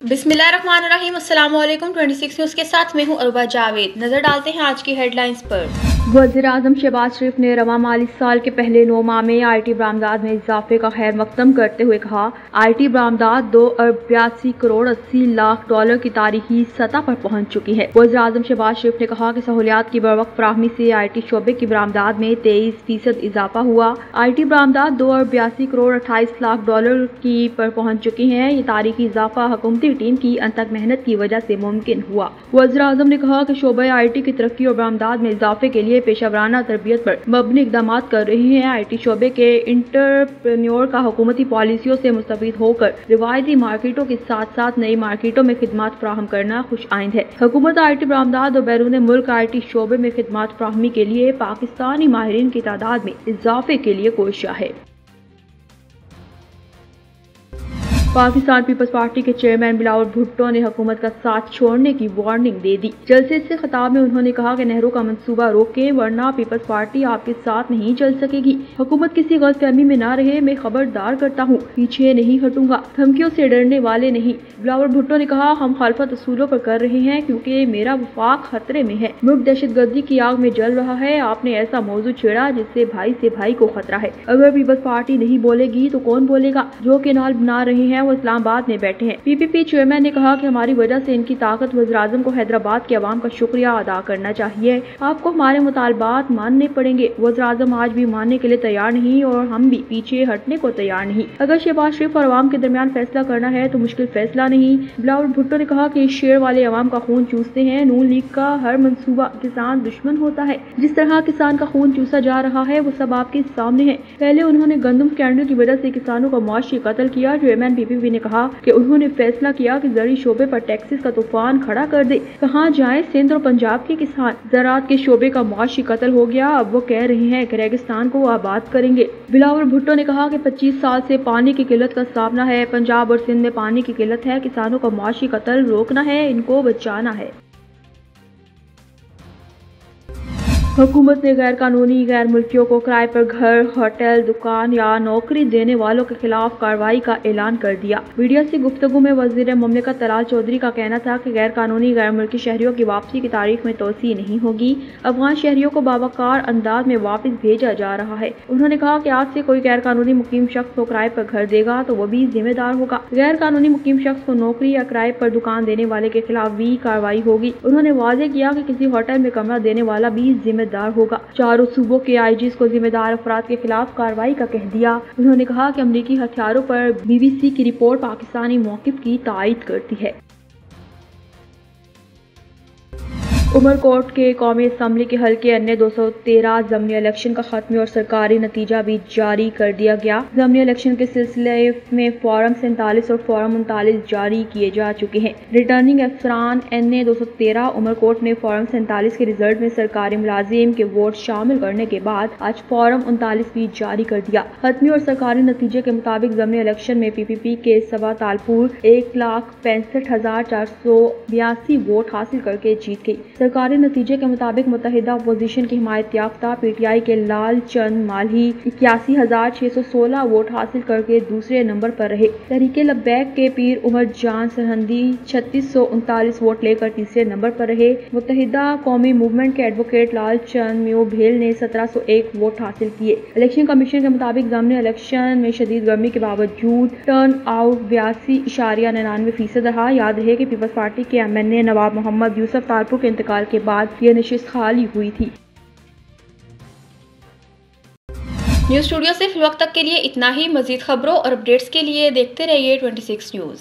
बिस्मिल्लाहिर्रहमानिर्रहीम। अस्सलाम वालेकुम। 26 न्यूज़ के साथ मैं हूं अरबा जावेद। नजर डालते हैं आज की हेडलाइंस पर। वज़ीर-ए-आज़म शहबाज शरीफ ने रवां माली साल के पहले 9 माह में IT बरामदात में इजाफे का खैर मकदम करते हुए कहा, IT बरामदात 2 Arab 82 crore 80 lakh dollar की तारीखी सतह पर पहुंच चुकी है। वज़ीर-ए-आज़म शहबाज शरीफ ने कहा कि सहूलियात की बरवक्त फराहमी से IT शोबे की बरामदात में 23% इजाफा हुआ। IT बरामदात 2 Arab 82 crore 28 lakh dollar की पर पहुंच चुकी है। ये तारीखी इजाफा हुकूमती टीम की अनथक मेहनत की वजह से मुमकिन हुआ। वज़ीर-ए-आज़म ने कहा कि शोबे IT की तरक्की और बरामदात में इजाफे के लिए पेशा तरबियत पर मबनी इक़दाम कर रही है। IT शोबे के इंटरप्रेन्योर का हुकूमती पॉलिसियों से मुस्तफीद होकर रिवायती मार्केटों के साथ साथ नई मार्केटों में खिदमात फराहम करना खुश आइंद है। हुकूमत IT बरामदात और बैरून मुल्क IT शोबे में खिदमात फराहमी के लिए पाकिस्तानी माहिरीन की तादाद में इजाफे के लिए कोशिश है। पाकिस्तान पीपल्स पार्टी के चेयरमैन बिलावल भुट्टो ने हुकूमत का साथ छोड़ने की वार्निंग दे दी। जलसे से खिताब में उन्होंने कहा कि नेहरू का मंसूबा रोके वरना पीपल्स पार्टी आपके साथ नहीं चल सकेगी। हुकूमत किसी गलतफहमी में ना रहे, मैं खबरदार करता हूँ, पीछे नहीं हटूंगा, धमकियों से डरने वाले नहीं। बिलावल भुट्टो ने कहा, हम खिलाफत असूलों पर कर रहे हैं क्योंकि मेरा वफाक खतरे में है। मुल्क दहशतगर्दी की आग में जल रहा है। आपने ऐसा मौजूद छेड़ा जिससे भाई से भाई को खतरा है। अगर पीपल्स पार्टी नहीं बोलेगी तो कौन बोलेगा? जो केनाल बना रहे हैं वो इस्लामाबाद में बैठे हैं। PPP चेयरमैन ने कहा कि हमारी वजह से इनकी ताकत वज़ीर-ए-आज़म को हैदराबाद के अवाम का शुक्रिया अदा करना चाहिए। आपको हमारे मुतालबात मानने पड़ेंगे। वज़ीर-ए-आज़म आज भी मानने के लिए तैयार नहीं और हम भी पीछे हटने को तैयार नहीं। अगर शहबाज शरीफ और अवाम के दरमियान फैसला करना है तो मुश्किल फैसला नहीं। बिलावल भुट्टो ने कहा कि शेर वाले अवाम का खून चूसते हैं। नून लीग का हर मंसूबा किसान दुश्मन होता है। जिस तरह किसान का खून चूसा जा रहा है वो सब आपके सामने है। पहले उन्होंने गंदम स्कैंडल की वजह से किसानों का मुआशी कत्ल किया। चेयरमैन PPP ने कहा कि उन्होंने फैसला किया कि ज़री शोबे पर टैक्सेस का तूफान खड़ा कर दे। कहाँ जाएं सिंध और पंजाब के किसान? ज़राअत के शोबे का मुआशी कत्ल हो गया, अब वो कह रहे हैं कि रेगिस्तान को आबाद करेंगे। बिलावल भुट्टो ने कहा कि 25 साल से पानी की किल्लत का सामना है। पंजाब और सिंध में पानी की किल्लत है। किसानों का मुआशी कत्ल रोकना है, इनको बचाना है। हुकूमत ने गैर कानूनी गैर मुल्कियों को किराए पर घर, होटल, दुकान या नौकरी देने वालों के खिलाफ कार्रवाई का ऐलान कर दिया। मीडिया से गुफ्तगू में वज़ीर मुमलिकत तलाल चौधरी का कहना था कि गैर कानूनी गैर मुल्की शहरियों की वापसी की तारीख में तोसी नहीं होगी। अफगान शहरियों को बावकार अंदाज में वापस भेजा जा रहा है। उन्होंने कहा कि आज से कोई गैर कानूनी मुकीम शख्स को किराए पर घर देगा तो वो भी जिम्मेदार होगा। गैर कानूनी मुकीम शख्स को नौकरी या किराए पर दुकान देने वाले के खिलाफ भी कार्रवाई होगी। उन्होंने वाज़ेह किया कि किसी होटल में कमरा देने वाला भी जिम्मेदार होगा। चारों सूबों के IGs को जिम्मेदार अफराद के खिलाफ कार्रवाई का कह दिया। उन्होंने कहा कि अमरीकी हथियारों पर BBC की रिपोर्ट पाकिस्तानी मौक़िफ़ की तायद करती है। उमरकोट के कौमी असम्बली के हल्के अन्य 213 ज़मनी इलेक्शन का खत्मी और सरकारी नतीजा भी जारी कर दिया गया। ज़मनी इलेक्शन के सिलसिले में फॉर्म 47 और फॉर्म 39 जारी किए जा चुके हैं। रिटर्निंग अफसरान NA 213 उमरकोट ने फॉर्म 47 के रिजल्ट में सरकारी मुलाजिम के वोट शामिल करने के बाद आज फॉर्म 39 भी जारी कर दिया। खत्मी और सरकारी नतीजे के मुताबिक ज़मनी इलेक्शन में PPP के सबा तालपुर 1,65,482 वोट हासिल करके जीत गई। सरकारी नतीजे के मुताबिक मुत्तहिदा अपोजिशन की हिमायत याफ्ता PTI के लाल चंद मालही 81,616 वोट हासिल करके दूसरे नंबर पर रहे। तहरीके लब्बैक के पीर उमर जान सरहंदी 3639 वोट लेकर तीसरे नंबर पर रहे। मुत्तहिदा कौमी मूवमेंट के एडवोकेट लाल चंद म्यू भेल ने 1701 वोट हासिल किए। इलेक्शन कमीशन के मुताबिक ज़मनी इलेक्शन में शदीद गर्मी के बावजूद टर्न आउट 82.99% रहा। याद रहे कि पीपल्स पार्टी के MNA नवाब मोहम्मद यूसुफ तालपुर के इंतकाल के बाद यह नशिस्त खाली हुई थी। न्यूज़ स्टूडियो से फिल वक्त तक के लिए इतना ही। मजीद खबरों और अपडेट्स के लिए देखते रहिए 26 न्यूज़।